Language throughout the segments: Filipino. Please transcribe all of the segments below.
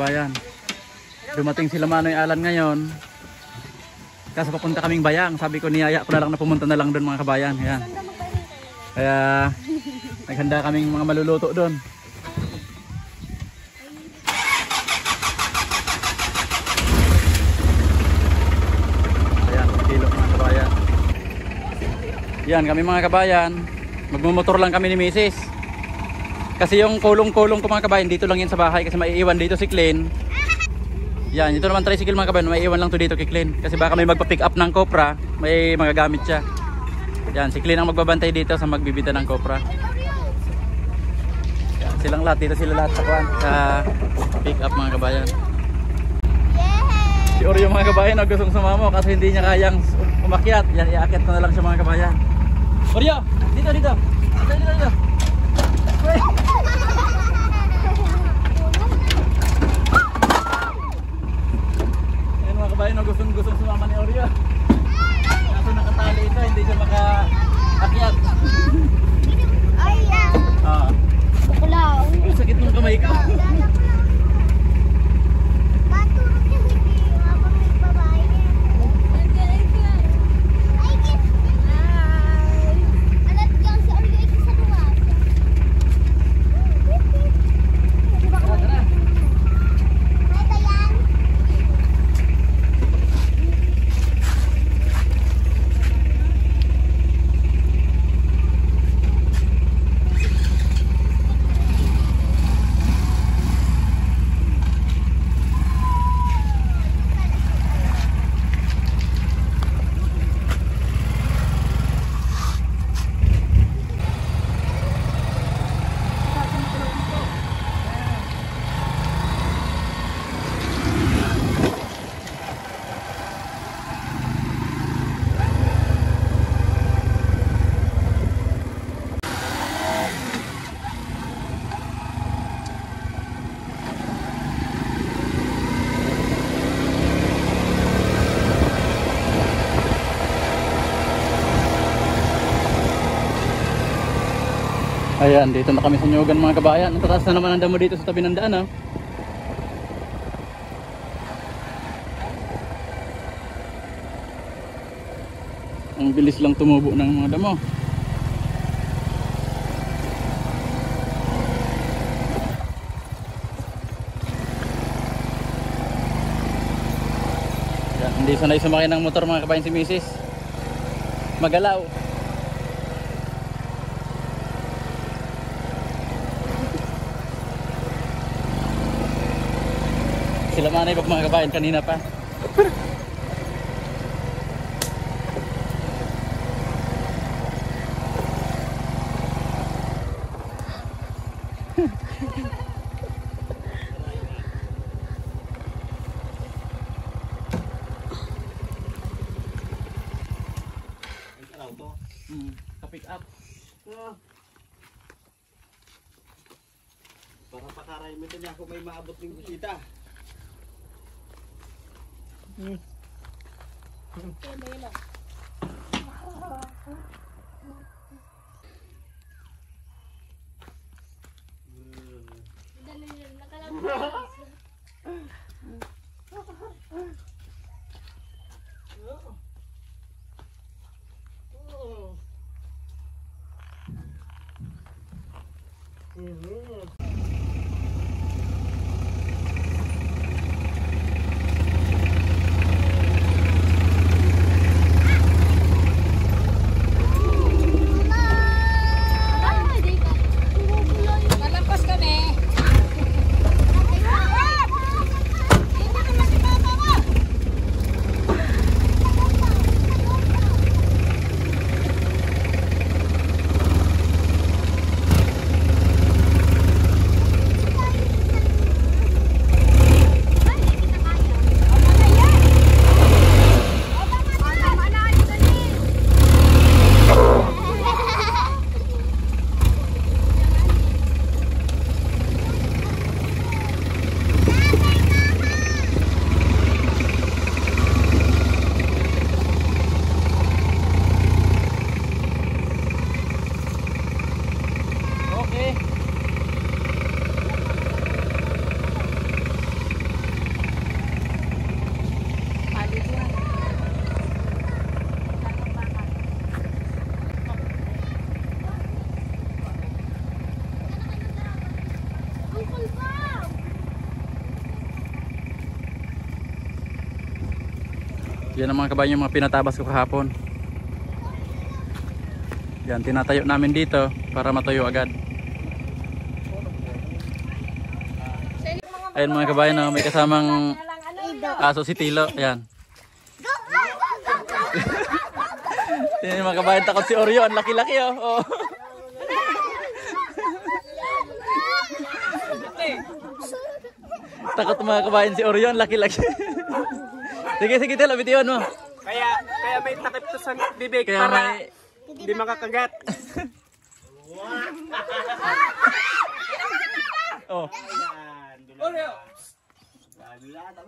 kabayan. Dumating sila Manoy Alan ngayon. Kaso papunta kaming Bayang. Sabi ko niyaya ko na lang na pumunta na lang doon mga kabayan. Ayan. Kaya naghanda kaming mga maluluto doon. Ayan, kilo mga kabayan. Yan kami mga kabayan. Magmumotor lang kami ni Mrs. Kasi yung kulong-kulong ko mga kabayan, dito lang yan sa bahay kasi maiiwan dito si Clean. Yan, ito naman tricycle mga kabayan, maiiwan lang to dito kay Clean. Kasi baka may magpa-pick up ng Copra, may magagamit siya. Yan, si Clean ang magbabantay dito sa magbibita ng Copra. Yan, silang lahat, dito sila lahat sa pick up mga kabayan. Si Oreo mga kabayan, gustong sumama kasi hindi niya kayang umakyat. Yan, iakyat ko na lang siya mga kabayan. Oreo, dito. Dito. Ayan mga kabayan, gustong sumama ni Oreo. Kaso nakatali ito, hindi siya makaakyat. Ang sakit ng kamay ko. Ayan, dito na kami sa Nyugan mga kabayan. Ang tataas na naman ang damo dito sa tabi ng daan. Ang bilis lang tumubo ng mga damo. Ayan, hindi sanay sumakay ng motor mga kabayan si Mrs. Magalaw. Sila manay pag mga kabayan kanina pa. Ka-pick up. Para pakaray mo niya ako may maabot ng bisita. Yan ang mga kabayan yung mga pinatabas ko kahapon. Yan, tinatayo namin dito para matuyo agad. Ayun mga kabayan, no, may kasamang aso si Tilo. Ayan. Yan mga kabayan, takot si Oreo. Ang laki-laki oh. Oh. Takot mga kabayan si Oreo. Ang laki-laki. Sige, sige Tilo, bitiwan mo. Kaya may takip to sa bibig Kaya para may... hindi makakagat. Oh.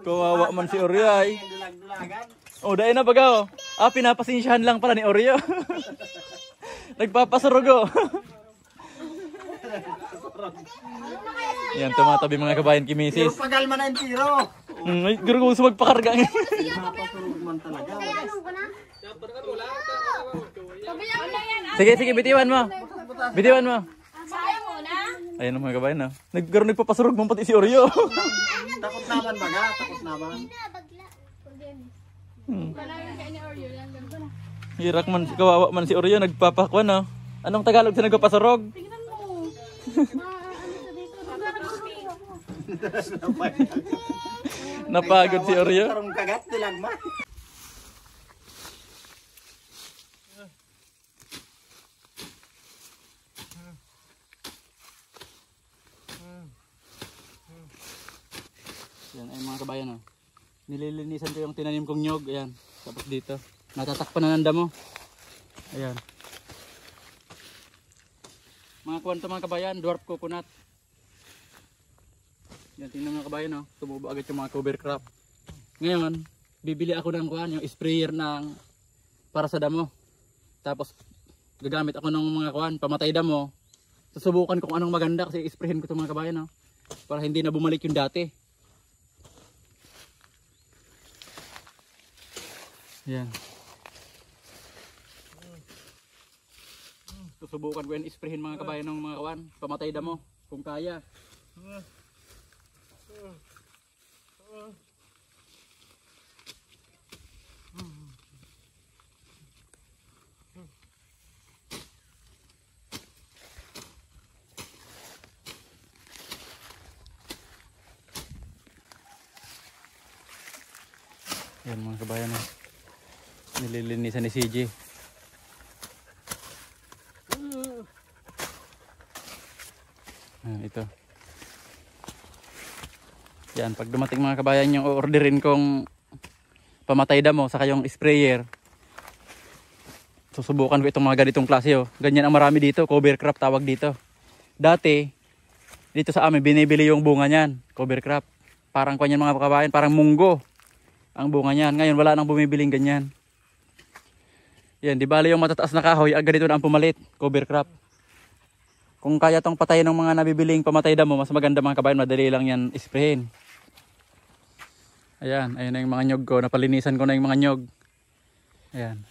Kawawa man si Oreo ay. Oh, dahil na baga oh. Ah, pinapasinsyahan lang pala ni Oreo. Nagpapasarog oh. Yan, tumatabi mga kabayan kay Mrs. Pero pagalma na yung tiro. Ay, garo gusto magpakarga ngayon. Pinapapurog man talaga. Sige, sige, bitiwan mo. Bitiwan mo. Sayang mo na. Ayun mga kabayan no. Garo nagpapasurog mo pati si Oreo. Takot naman baga, takot naman. Hirak man, kawawa man si Oreo, nagpapakwan no. Anong Tagalog sa nagpapasurog? Tingnan mo. Napagod si Oreo. Tarong kagat tilagma. Yan ay mga kabayan no. Nililinisan ko yung tinanim kong nyog, ayan. Tapos dito, natatakpan na ng damo. Ayan. Mga kwento mga kabayan, dwarf coconut. Yan, tingnan mga kabayan no. Tumubo agad yung mga cover crop. Ngayon, bibili ako ng kuhan, yung sprayer ng para sa damo. Tapos gagamit ako ng mga kuhan, pamatay damo. Susubukan kung anong maganda kasi isprayin ko itong mga kabayan no. Para hindi na bumalik yung dati. Yan. Susubukan ko yan isprayin mga kabayan ng mga kawan. Pamatay damo kung kaya. Yan mga kabayan no. Nililinisan ni CJ. Ito. Yan, pag dumating mga kabayan yung orderin kong pamatay damo saka yung sprayer. Susubukan ko itong mga ganitong klase oh. Ganyan ang marami dito, cover crop tawag dito. Dati dito sa amin binibili yung bunga niyan, cover crop. Parang kanyan mga kabayan, parang munggo ang bunga niyan. Ngayon wala nang bumibiling ganyan. Yan, di bali yung matataas na kahoy, agad dito na ang pumalit, cover crop. Kung kaya tong patayin ng mga nabibiling pamatay damo, mas maganda mga kabayan, madali lang yan isprayin. Ayan, ayan na yung mga nyog ko, napalinisan ko na yung mga nyog. Ayan.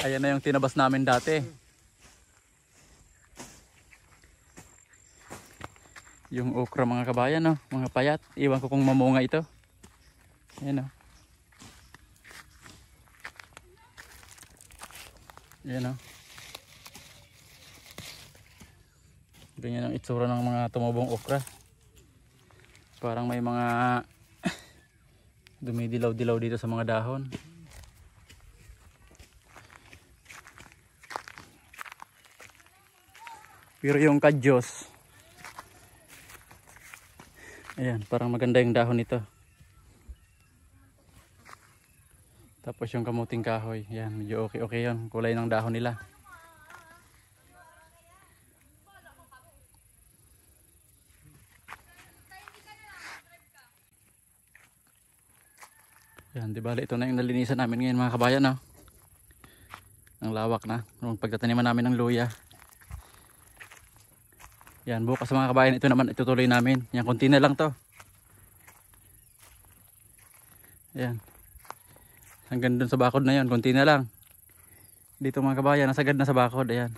Ayan na yung tinabas namin dati. Yung okra mga kabayan, no? Mga payat, iwan ko kung mamunga ito. Ayan o. Ayan o. Ganyan ang itsura ng mga tumubong okra. Parang may mga dumidilaw-dilaw dito sa mga dahon. Pero yung kadyos, ayan, parang maganda yung dahon nito. Tapos yung kamuting kahoy, ayan, medyo okay yun. Kulay ng dahon nila. Yan, di bali ito na yung nalinisan namin ngayon mga kabayan, no? Ang lawak na, nung pagtataniman namin ng luya. Yan, bukas mga kabayan, ito naman itutuloy namin. Yan, konti na lang to. Yan. Hanggang dun sa bakod na yan, konti na lang. Dito mga kabayan, nasagad na sa bakod, ayan.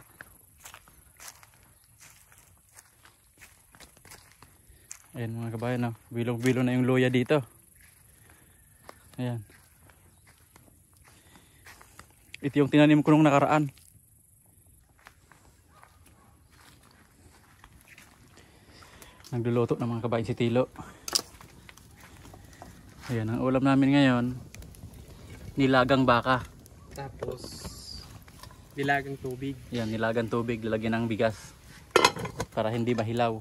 Ayan mga kabayan, no? Bilog-bilo na yung luya dito. Ayan. Ito yung tinanim ko nung nakaraan. Nagluluto ng mga kabayan si Tilo. Ayan, ang ulam namin ngayon, nilagang baka. Tapos, nilagang tubig. Ayan, nilagang tubig, lalagyan ng bigas para hindi mahilaw.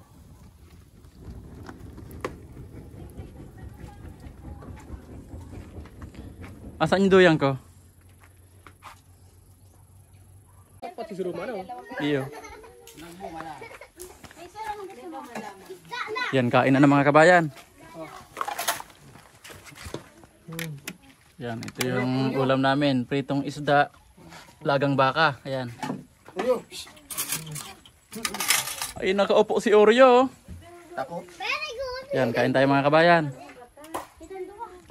Asan yung duyang ko? Pati si Roma, no? Iyo. Yan, kain na ng mga kabayan. Yan, ito yung ulam namin. Pritong isda, lagang baka. Ayan. Ay, nakaupo si Oreo. Takot. Yan, kain tayo mga kabayan.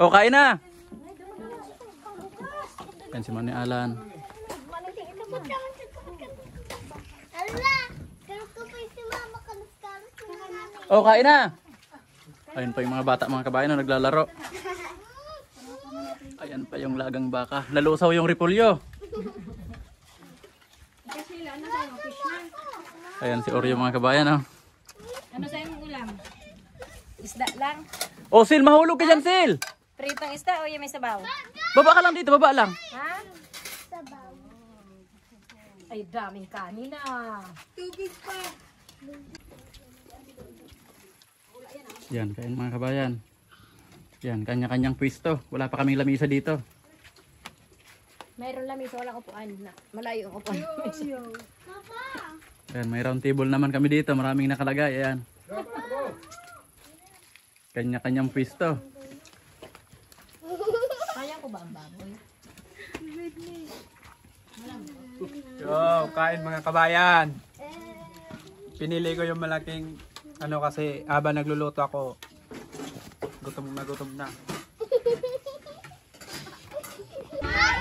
O, kain na! Yan si Manny Alan. O, kain na! Ayun pa yung mga bata mga kabayan na naglalaro. Ayan pa yung lagang baka. Nalusaw yung repolyo. Ayan si Oreo mga kabayan. Oh. Ano sa'yo mong ulam? Isda lang? Oh, Sil, mahulog ka dyan, Sil! Pritong isda o yung may sabaw? Baba ka lang dito, baba lang. Ha? Sabaw. Ay, daming kanin ah. Tubig pa. Yan, kain mga kabayan. Yan, kanya-kanyang pwesto. Wala pa kaming lamisa dito. Mayroon lamisa, walang upuan. Malayo ang upuan. Yan, may round table naman kami dito. Maraming nakalagay. Ayan. Kanya-kanyang pwesto. Kaya ko ba ang baboy? Yo, kain mga kabayan. Pinili ko yung malaking ano kasi habang nagluluto ako, gutom na.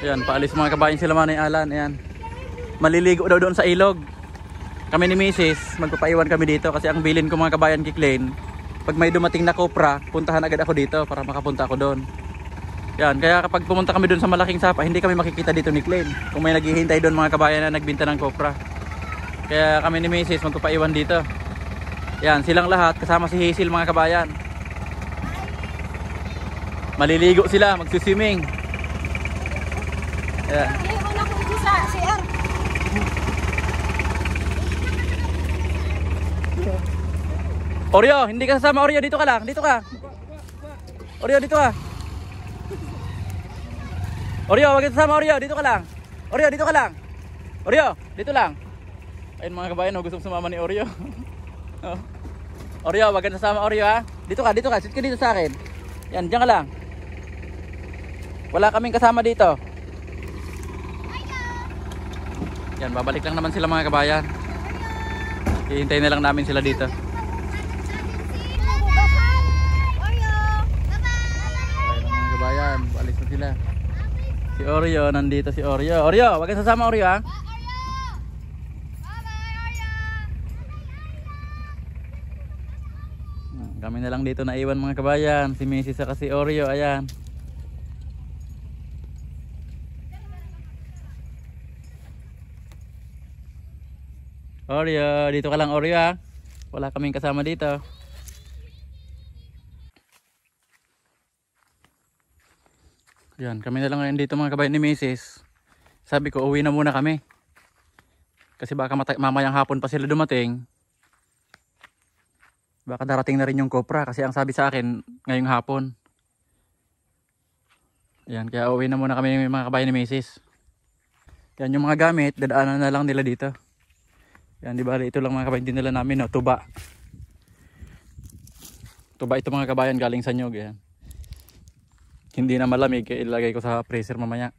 Ayan, paalis mga kabayan sila Manay Alan. Ayan. Maliligo daw doon sa ilog. Kami ni Mrs. magpapaiwan kami dito kasi ang bilin ko mga kabayan Kiklain, pag may dumating na kopra, puntahan agad ako dito para makapunta ako doon. Yan, kaya kapag pumunta kami doon sa malaking sapa, hindi kami makikita dito ni Kiklain. Kung may naghihintay doon mga kabayan na nagbinta ng kopra. Kaya kami ni Mrs. magpapaiwan dito. Yan, silang lahat kasama si Hazel mga kabayan. Maliligo sila, magsuswimming. Ayan. Hindi mo na kung sa CR. Oreo, hindi ka sasama Oreo, dito ka lang, dito ka. Oreo, dito ka. Oreo, wag ka sasama Oreo, dito ka lang. Oreo, dito ka lang. Oreo, dito lang. Ayun mga kabayan, oh, gustong sumama ni Oreo. Oh. Oreo, wag ka sasama Oreo ha. Dito ka, sit ka dito sa akin. Yan, diyan ka lang. Wala kaming kasama dito. Yan, babalik lang naman sila mga kabayan. Hihintayin na lang namin sila dito. Ayun mga kabayan, balik na sila. Si Oreo, nandito si Oreo. Oreo, wag kang sasama Oreo ha. Kami na lang dito naiwan mga kabayan. Si Mrs. saka si Oreo, ayan. Oreo, dito ka lang Oreo ha. Wala kaming kasama dito. Yan, kami na lang ngayon dito mga kabayan ni Mrs. Sabi ko, uwi na muna kami. Kasi baka mamayang hapon pa sila dumating. Baka darating na rin yung kopra kasi ang sabi sa akin ngayong hapon. Yan, kaya uwi na muna kami mga kabayan ni Mrs. Yan yung mga gamit, dadaanan na lang nila dito. Yan, di ba? Ito lang mga kabayan din nila namin, no? Tuba. Tuba ito mga kabayan galing sa nyog. Yan. Hindi na malamig, ilagay ko sa freezer mamaya.